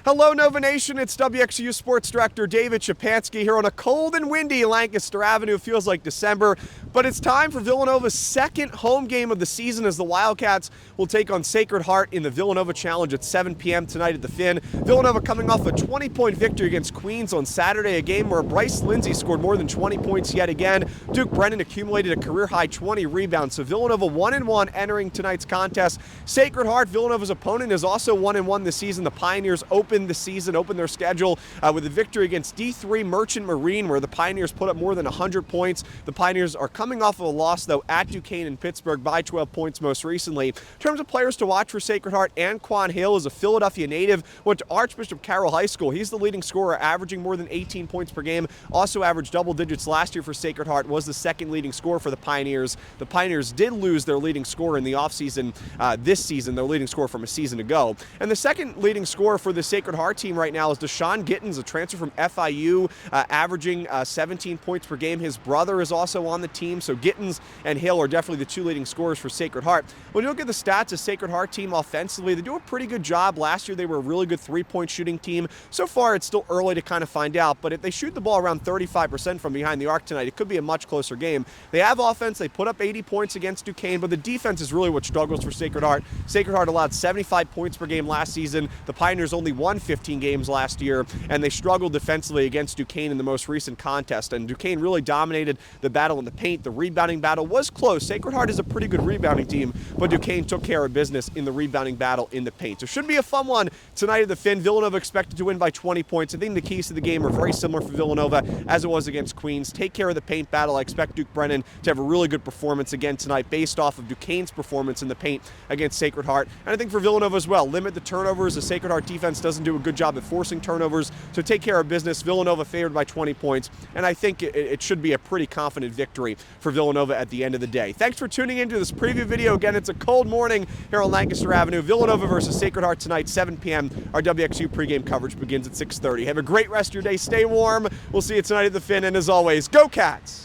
Hello, Nova Nation. It's WXVU Sports Director David Szczepanski here on a cold and windy Lancaster Avenue. It feels like December, but it's time for Villanova's second home game of the season as the Wildcats will take on Sacred Heart in the Villanova Challenge at 7 p.m. tonight at the Finn. Villanova coming off a 20-point victory against Queens on Saturday, a game where Bryce Lindsay scored more than 20 points yet again. Duke Brennan accumulated a career-high 20 rebounds, so Villanova 1-1 entering tonight's contest. Sacred Heart, Villanova's opponent, is also 1-1 this season. The Pioneers opened their schedule with a victory against D3 Merchant Marine, where the Pioneers put up more than 100 points. The Pioneers are coming off of a loss, though, at Duquesne and Pittsburgh by 12 points most recently. In terms of players to watch for Sacred Heart, Anquan Hill is a Philadelphia native, went to Archbishop Carroll High School. He's the leading scorer, averaging more than 18 points per game. Also averaged double digits last year for Sacred Heart, was the second leading scorer for the Pioneers. The Pioneers did lose their leading scorer in the offseason this season, their leading scorer from a season ago. And the second leading scorer for the Sacred Heart team right now is Deshaun Gittens, a transfer from FIU, averaging 17 points per game. His brother is also on the team, so Gittens and Hill are definitely the two leading scorers for Sacred Heart. When you look at the stats of Sacred Heart team offensively, they do a pretty good job. Last year they were a really good three-point shooting team. So far it's still early to kind of find out, but if they shoot the ball around 35% from behind the arc tonight, it could be a much closer game. They have offense. They put up 80 points against Duquesne, but the defense is really what struggles for Sacred Heart. Sacred Heart allowed 75 points per game last season. The Pioneers only won 15 games last year, and they struggled defensively against Duquesne in the most recent contest. And Duquesne really dominated the battle in the paint. The rebounding battle was close. Sacred Heart is a pretty good rebounding team, but Duquesne took care of business in the rebounding battle in the paint. So it should be a fun one tonight at the Finn. Villanova expected to win by 20 points. I think the keys to the game are very similar for Villanova as it was against Queens. Take care of the paint battle. I expect Duke Brennan to have a really good performance again tonight based off of Duquesne's performance in the paint against Sacred Heart. And I think for Villanova as well, limit the turnovers. The Sacred Heart defense doesn't do a good job at forcing turnovers, so take care of business. Villanova favored by 20 points, and I think it should be a pretty confident victory for Villanova at the end of the day. Thanks for tuning into this preview video. Again, it's a cold morning here on Lancaster Avenue. Villanova versus Sacred Heart tonight, 7 p.m. Our WXU pregame coverage begins at 6:30. Have a great rest of your day. Stay warm. We'll see you tonight at the Finn, and as always, go Cats!